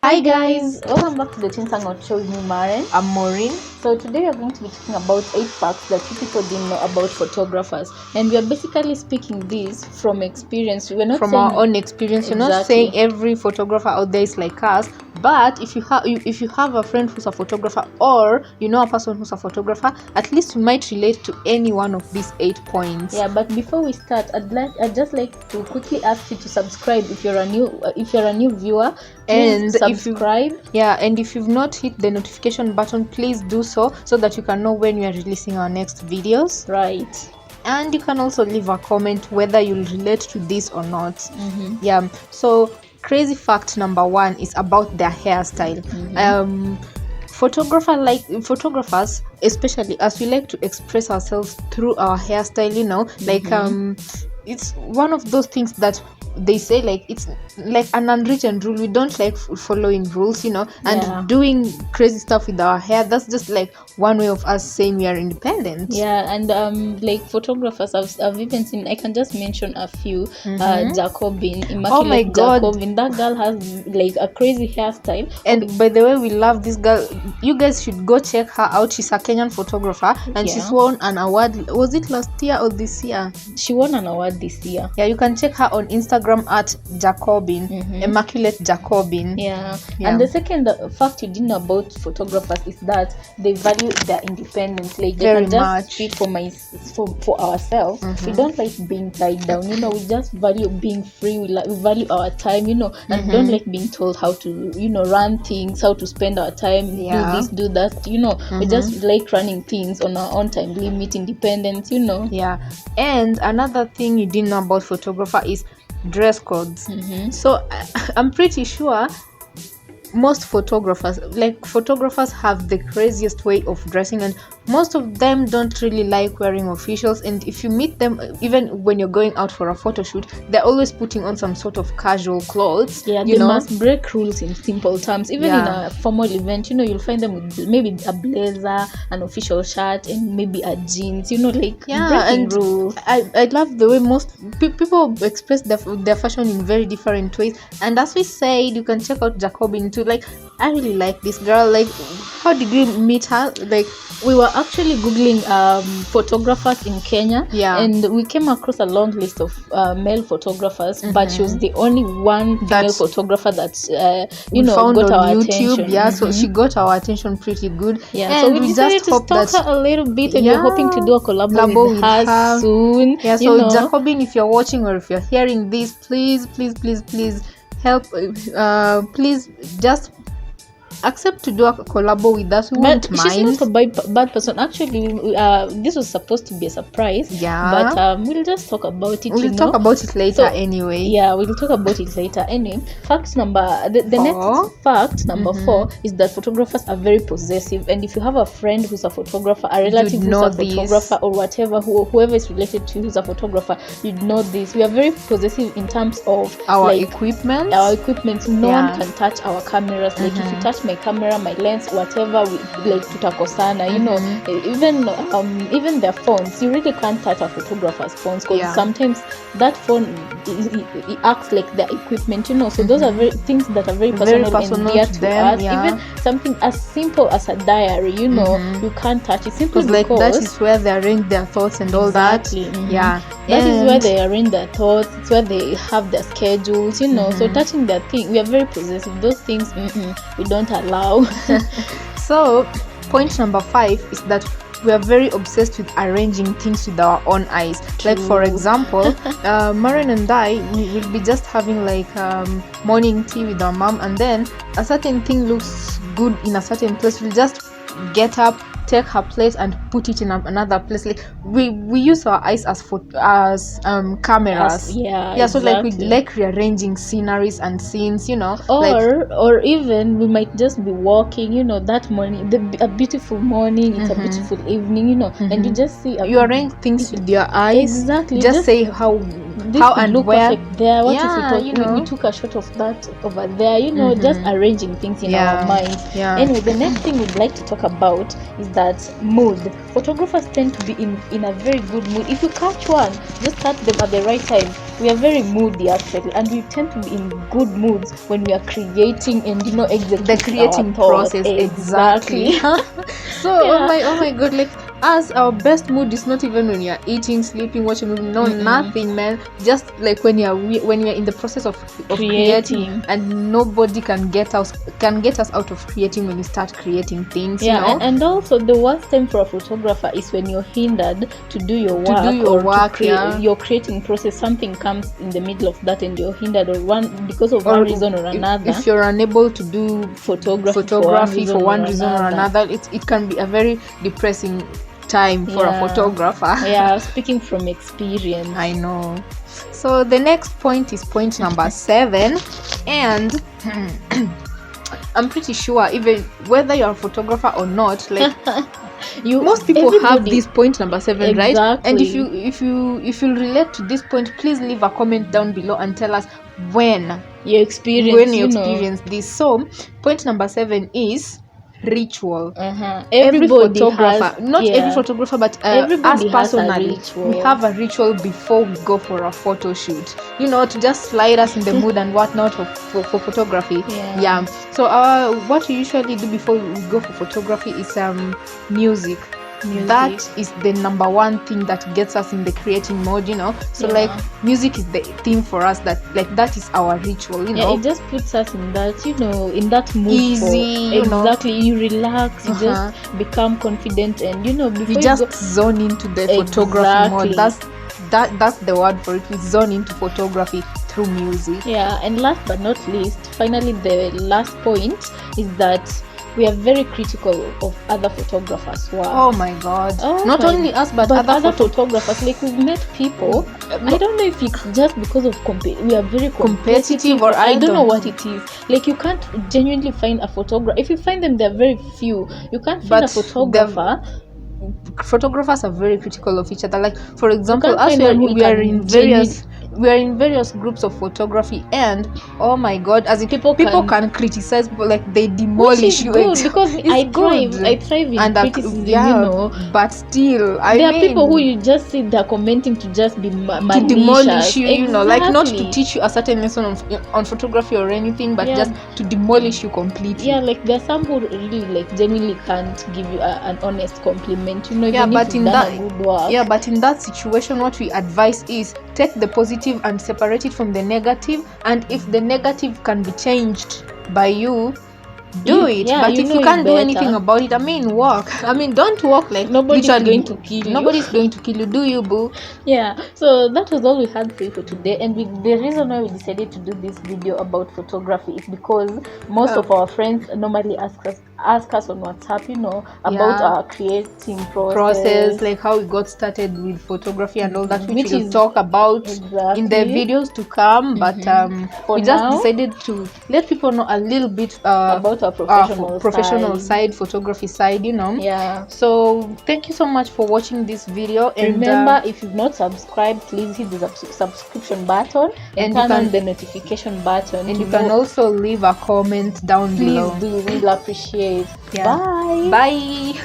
Hi guys, welcome back to the Chinsangot Show with me, Maren. I'm Maureen. So today we're going to be talking about 8 facts that you people didn't know about photographers, and we are basically speaking this from experience. We're not From saying our own experience. We're not Exactly. saying every photographer out there is like us, but if you have a friend who's a photographer, or you know a person who's a photographer, at least you might relate to any one of these 8 points. Yeah, but before we start, I'd just like to quickly ask you to subscribe if you're a new viewer. And subscribe. And if you've not hit the notification button, please do so that you can know when we are releasing our next videos. Right. And you can also leave a comment whether you'll relate to this or not. Mm-hmm. So crazy fact number 1 is about their hairstyle. Photographers, especially as we like to express ourselves through our hairstyle, it's one of those things that they say, like, it's like an unwritten rule. We don't like following rules, and doing crazy stuff with our hair. That's just like one way of us saying we are independent. And like photographers, I've even seen, I can just mention a few. Jacobin, Immaculate. Oh my God. Jacobin, that girl has like a crazy hairstyle. And by the way, we love this girl. You guys should go check her out. She's a Kenyan photographer, and she's won an award. Was it last year or this year? She won an award this year. Yeah, you can check her on Instagram at Jacobin, Immaculate Jacobin. Yeah. And the second fact you didn't know about photographers is that they value their independence. Like, they can just speak for ourselves. We don't like being tied down. We just value being free. We value our time. And we don't like being told how to run things, how to spend our time, do this, do that. We just like running things on our own time limit, independence. Yeah. And another thing you didn't know about photographer is dress codes. So I'm pretty sure most photographers have the craziest way of dressing, and most of them don't really like wearing officials. And if you meet them, even when you're going out for a photo shoot, they're always putting on some sort of casual clothes. They must break rules in simple terms. Even in a formal event, you'll find them with maybe a blazer, an official shirt, and maybe a jeans. Breaking rules. I love the way most people express their fashion in very different ways. And as we said, you can check out Jacobin too. Like, I really like this girl. Like, how did we meet her? Like, we were actually googling photographers in Kenya, and we came across a long list of male photographers, but she was the only one female photographer that found got on our YouTube. attention. So she got our attention pretty good. So we decided to stalk her a little bit, and we're hoping to do a collab with her soon. So Jacobin, if you're watching or if you're hearing this, please help. Please just accept to do a collab with us. We won't mind. She's not a bad person. Actually, this was supposed to be a surprise. But we'll just talk about it. We'll talk about it later anyway. Yeah, we'll talk about it later. Anyway, fact number next fact number 4 is that photographers are very possessive. And if you have a friend who's a photographer, a relative who's a photographer, or whatever, whoever is related to you who's a photographer, you'd know this. We are very possessive in terms of our equipment. No one can touch our cameras. Like, if you touch my camera, my lens, whatever, tutakosana. Even their phones, you really can't touch a photographer's phones, because sometimes that phone it acts like their equipment. So those are things that are very personal and dear to us. Even something as simple as a diary, you can't touch it simply because that is where they arrange their thoughts and all that. That is where they arrange their thoughts. It's where they have their schedules. So touching their thing, we are very possessive. Those things we don't allow. So point number 5 is that we are very obsessed with arranging things with our own eyes. Like, for example, Maren and I will be just having like morning tea with our mom, and then a certain thing looks good in a certain place. We'll just get up, take her place, and put it in another place. Like, we use our eyes as cameras. So like, we like rearranging sceneries and scenes, or even we might just be walking, that morning, a beautiful morning, it's a beautiful evening, and you just see you arrange things with your eyes. Exactly. Just say how and look where perfect there. What if we took a shot of that over there? Just arranging things in our minds. Anyway, the next thing we'd like to talk about is that mood. Photographers tend to be in a very good mood. If you catch one, just catch them at the right time. we are very moody actually, and we tend to be in good moods when we are creating and executing the creating process. Exactly. So oh my god, like as our best mood is not even when you're eating, sleeping, watching movie, nothing, man. Just like when you're in the process of creating, and nobody can get us out of creating when you start creating things. And also the worst time for a photographer is when you're hindered to do your work, your creating process. Something comes in the middle of that and you're hindered because of one reason or another. If you're unable to do photography for one reason or another, it can be a very depressing time for a photographer. Speaking from experience. I know. So the next point is point number 7, and I'm pretty sure even whether you're a photographer or not, like most people have this point number 7, right? And if you relate to this point, please leave a comment down below and tell us when you experience this. So point number 7 is ritual. Every photographer, not every photographer, but us personally, we have a ritual before we go for a photo shoot, to just slide us in the mood and whatnot for photography. So what we usually do before we go for photography is music. That is the number one thing that gets us in the creating mode, so like music is the thing for us, that is our ritual. It just puts us in that in that mood, easy, exactly. You relax, you just become confident, and before you just zone into the photography mode. That's the word for it. We zone into photography through music. And last but not least, finally, the last point is that we are very critical of other photographers' work. Oh my god. Not only us, but other photographers. Like, we've met people, I don't know if it's just because of we are very competitive, or I don't know what it is. Like, you can't genuinely find a photographer. If you find them, they're very few. You can't find a photographer. Photographers are very critical of each other. Like, for example, us we are in various groups of photography, and oh my god, as people can criticize, but like they demolish you. Because I thrive in criticism, but still there are people who you just see they're commenting to just be to demolish you, like not to teach you a certain lesson on photography or anything, but just to demolish you completely. Like there are some who really like genuinely can't give you an honest compliment, but in that situation, what we advise is take the positive and separate it from the negative, and if the negative can be changed by you, do it. But if you can't do anything about it, don't walk like nobody's going to kill you. Nobody's going to kill you. Do you, boo? So that was all we had for you for today, and the reason why we decided to do this video about photography is because most of our friends normally ask us on WhatsApp, about our creating process, like how we got started with photography and all that, which we'll talk about in the videos to come. But we just decided to let people know a little bit about our professional side, photography side, So thank you so much for watching this video, and remember, if you've not subscribed, please hit the subscription button and turn on the notification button, and you can also leave a comment down below. Please do, we'll appreciate. Bye.